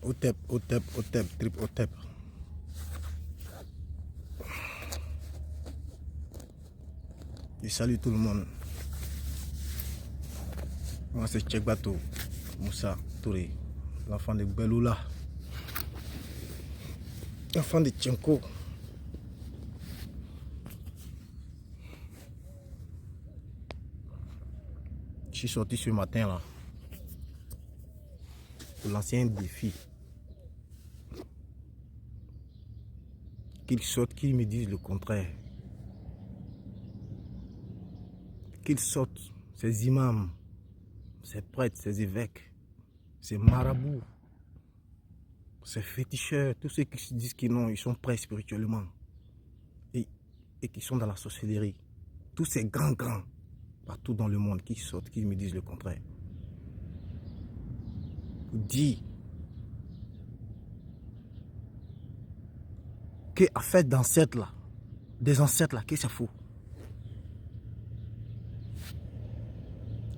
Otep, Otep, Otep, trip Otep. Je salue tout le monde. Moi c'est Cheikh Bato, Moussa Touré, l'enfant de Beloula, l'enfant de Tchenko. Je suis sorti ce matin là pour lancer un défi. Qu'ils sortent, qu'ils me disent le contraire. Qu'ils sortent, ces imams, ces prêtres, ces évêques, ces marabouts, ces féticheurs, tous ceux qui se disent qu'ils non, ils sont prêts spirituellement et qui sont dans la sorcellerie. Tous ces grands partout dans le monde qui sortent, qui me disent le contraire. Dit que à fait d'ancêtres là, des ancêtres là, que c'est faux.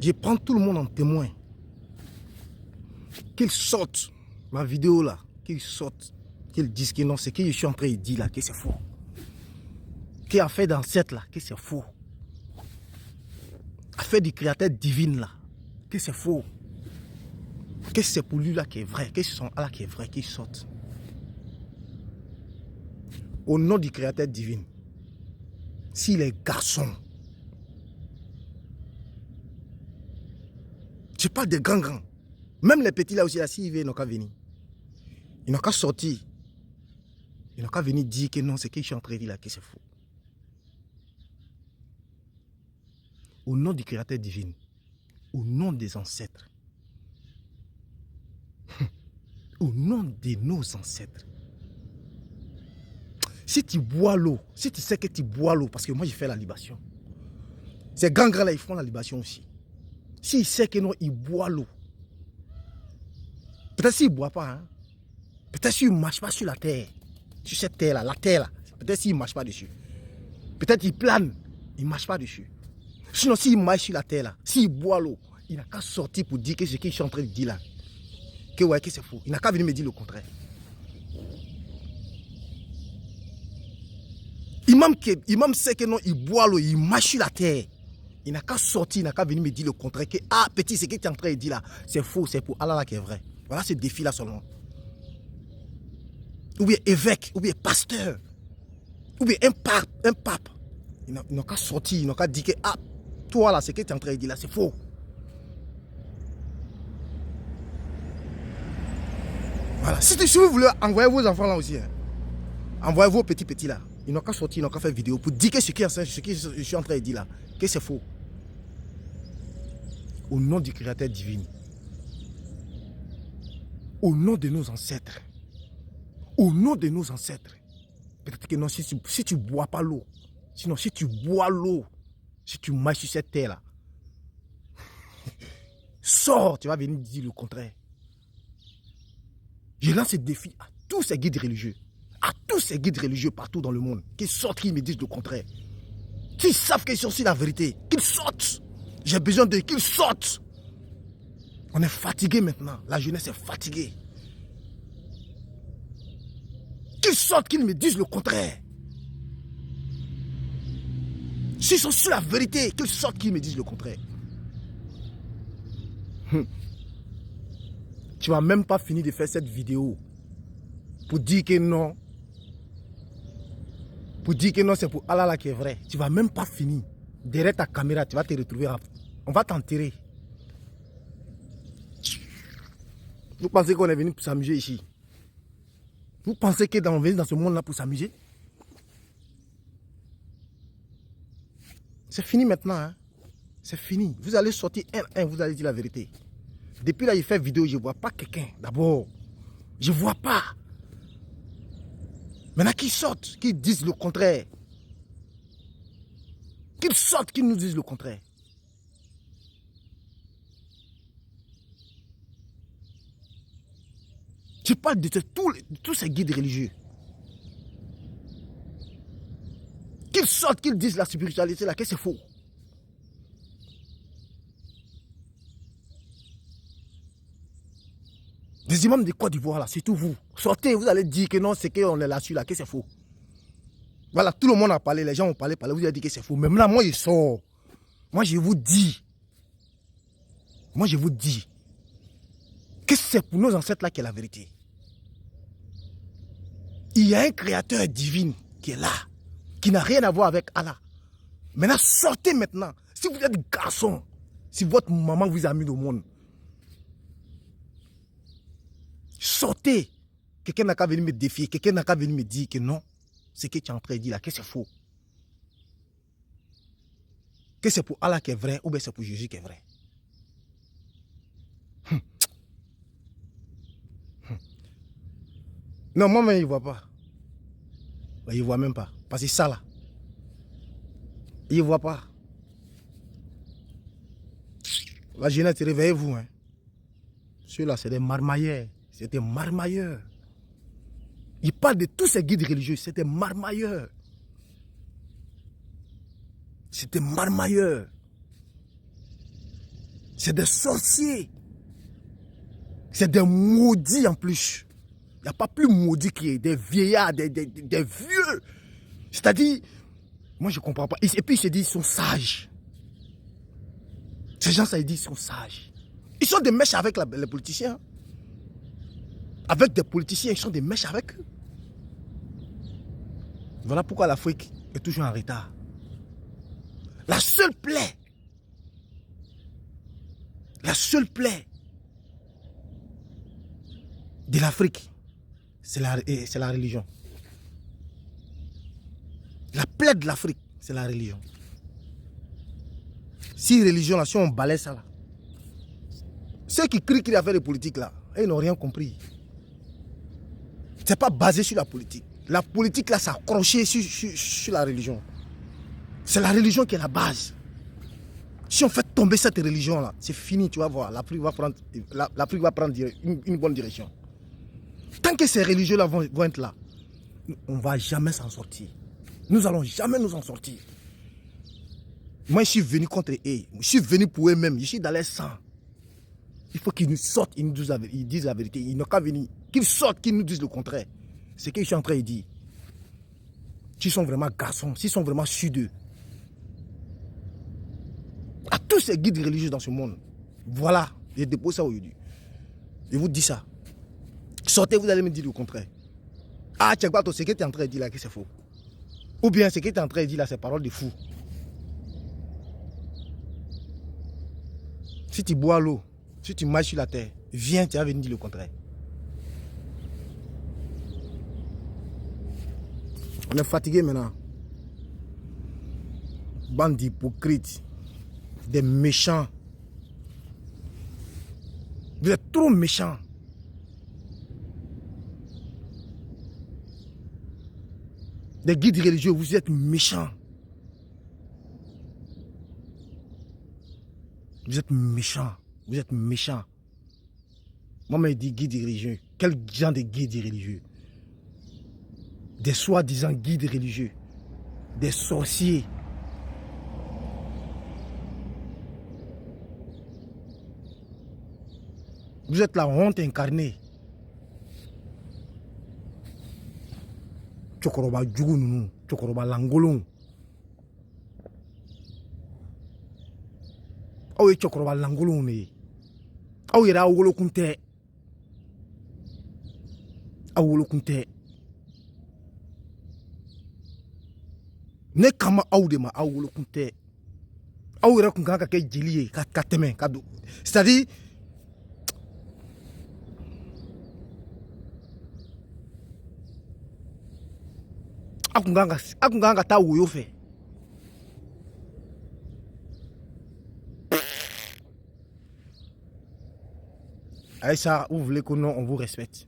Je prends tout le monde en témoin. Qu'ils sortent ma vidéo là, qu'ils sortent, qu'ils disent que non, c'est que je suis en train de dire là, que c'est faux. Qu'il a fait d'ancêtres là, que c'est faux. Affaire du créateur divine là, que c'est faux. Que c'est pour lui là qui est vrai, que c'est son Allah qui est vrai, qui sortent. Au nom du créateur divin, si les garçons, je parle des grands, même les petits là aussi, là, s'ils viennent, ils n'ont qu'à venir. Ils n'ont qu'à sortir. Ils n'ont qu'à venir dire que non, c'est que je suis en train de dire là, que c'est faux. Au nom du créateur divin, au nom des ancêtres, au nom de nos ancêtres. Si tu bois l'eau, si tu sais que tu bois l'eau, parce que moi j'ai fait la libation. Ces grands là, ils font la libation aussi. S'il sait que non, il boit l'eau. Peut-être s'il ne boit pas, hein? Peut-être s'il ne marche pas sur la terre, sur cette terre là, la terre là, peut-être s'il ne marche pas dessus. Peut-être qu'il plane, il ne marche pas dessus. Sinon, s'il marche sur la terre là, s'il boit l'eau, il n'a qu'à sortir pour dire que ce que je suis en train de dire là, que ouais, que c'est faux. Il n'a qu'à venir me dire le contraire. Imam sait que non, il boit l'eau, il marche sur la terre. Il n'a qu'à sortir, il n'a qu'à venir me dire le contraire. Que, ah, petit, ce que tu es en train de dire là, c'est faux, c'est pour Allah là qui est vrai. Voilà ce défi-là seulement. Ou bien évêque, ou bien pasteur, ou bien un pape. Ils n'ont qu'à sortir, ils n'ont qu'à dire que, ah, toi là, ce que tu es en train de dire là, c'est faux. Voilà. Si vous voulez, envoyez vos enfants là aussi. Hein. Envoyez vos petits là. Ils n'ont qu'à sortir, ils n'ont qu'à faire vidéo pour dire que ce que je suis en train de dire là, que c'est faux. Au nom du créateur divin. Au nom de nos ancêtres. Au nom de nos ancêtres. Peut-être que non, si tu ne bois pas l'eau, sinon si tu bois l'eau, si tu marches sur cette terre là, sors, tu vas venir dire le contraire. Je lance ce défi à tous ces guides religieux, à tous ces guides religieux partout dans le monde, qui sortent, qui me disent le contraire. Qui savent qu'ils sont sur la vérité, qu'ils sortent. J'ai besoin d'eux, qu'ils sortent. On est fatigué maintenant, la jeunesse est fatiguée. Qu'ils sortent, qu'ils me disent le contraire. S'ils sont sur la vérité, qu'ils sortent, qu'ils me disent le contraire. Tu vas même pas fini de faire cette vidéo pour dire que non. Pour dire que non, c'est pour Allah là qui est vrai. Tu vas même pas finir. Derrière ta caméra, tu vas te retrouver. On va t'enterrer. Vous pensez qu'on est venu pour s'amuser ici? Vous pensez qu'on est venu dans ce monde là pour s'amuser? C'est fini maintenant. Hein? C'est fini. Vous allez sortir un, vous allez dire la vérité. Depuis là, il fait vidéo, je ne vois pas quelqu'un. D'abord, je ne vois pas. Maintenant qu'ils sortent, qu'ils disent le contraire. Qu'ils sortent, qu'ils nous disent le contraire. Je parle de tous ces guides religieux. Qu'ils sortent, qu'ils disent la spiritualité là, que c'est faux. Des imams de Côte d'Ivoire, là, c'est tout vous. Sortez, vous allez dire que non, c'est qu'on est là-dessus, là, que c'est faux. Voilà, tout le monde a parlé, les gens ont parlé, vous avez dit que c'est faux. Mais maintenant, moi, je sors. Moi, je vous dis. Que c'est pour nos ancêtres là qui est la vérité. Il y a un créateur divin qui est là, qui n'a rien à voir avec Allah. Maintenant, sortez maintenant. Si vous êtes garçon, si votre maman vous a mis au monde, sortez. Quelqu'un n'a qu'à venir me défier, quelqu'un n'a qu'à venir me dire que non, ce que tu es en train de dire là, que c'est faux. Que c'est pour Allah qui est vrai ou bien c'est pour Jésus qui est vrai. Non, moi, il ne voit pas. Il ne voit même pas. Parce que c'est ça là. Il ne voit pas. La jeunesse, réveillez-vous. Hein. Ceux-là, c'est des marmailleurs. C'est des marmailleurs. Ils parlent de tous ces guides religieux. C'est des marmailleurs. C'est des marmailleurs. C'est des sorciers. C'est des maudits en plus. Il n'y a pas plus maudit qu'il y ait des vieillards, des vieux. C'est-à-dire, moi je ne comprends pas. Et puis ils se disent, ils sont sages. Ces gens, ça, ils disent, ils sont sages. Ils sont des mèches avec les politiciens. Avec des politiciens, ils sont des mèches avec eux. Voilà pourquoi l'Afrique est toujours en retard. La seule plaie de l'Afrique, c'est la religion. La plaie de l'Afrique, c'est la religion. Si religion, là, si on balaie ça, là, ceux qui crient qu'il y a fait des politiques, là, ils n'ont rien compris. Ce n'est pas basé sur la politique. La politique, là, c'est accroché sur la religion. C'est la religion qui est la base. Si on fait tomber cette religion-là, c'est fini, tu vas voir. L'Afrique va prendre une bonne direction. Tant que ces religieux-là vont être là, on ne va jamais s'en sortir. Nous n'allons jamais nous en sortir. Moi, je suis venu contre eux. Je suis venu pour eux-mêmes. Je suis dans leur sang. Il faut qu'ils nous sortent, ils disent la vérité. Ils n'ont qu'à venir. Qu'ils sortent, qu'ils nous disent le contraire. C'est ce que je suis en train de dire. S'ils sont vraiment garçons, s'ils sont vraiment sûrs d'eux. À tous ces guides religieux dans ce monde, voilà, je dépose ça aujourd'hui. Je vous dis ça. Sortez, vous allez me dire le contraire. Ah, Tchekbato, ce que tu es en train de dire là, que c'est faux. Ou bien ce que tu es en train de dire là, c'est parole de fou. Si tu bois l'eau, si tu marches sur la terre, viens, tu vas venir dire le contraire. On est fatigué maintenant. Bande d'hypocrites, des méchants. Vous êtes trop méchants. Des guides religieux, vous êtes méchants. Vous êtes méchants. Vous êtes méchants. Moi, je dis guides religieux. Quel genre de guides religieux? Des soi-disant guides religieux. Des sorciers. Vous êtes la honte incarnée. Chokoroba Djougounounou, Chokoroba Langolon. Aouye Chokoroba Langolon. Aouye Raougolo Kunte. Aougolo Kunte. Ne kama Aoudema Aougolo Kunte. Aouye Rakungaka Kay Djilié, Kateme, Kadou. C'est-à-dire, Akunganga ta ouyo fait. Avec ça, vous voulez que non, on vous respecte.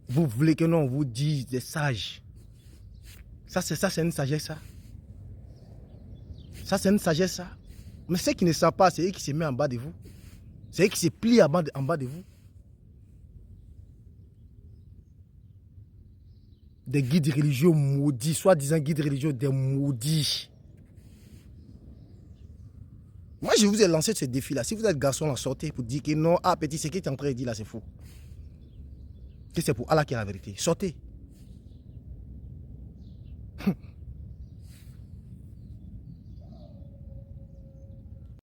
Vous voulez que non, on vous dise des sages. Ça, c'est une sagesse, ça. Ça, c'est une sagesse, ça. Mais ceux qui ne savent pas, c'est eux qui se mettent en bas de vous. C'est eux qui se plient en bas de vous. Des guides religieux maudits, soi-disant guides religieux, des maudits. Moi, je vous ai lancé ce défi-là. Si vous êtes garçon, là, sortez pour dire que non, ah, petit, ce que tu es en train de dire là, c'est faux. Que c'est pour Allah qui a la vérité. Sortez.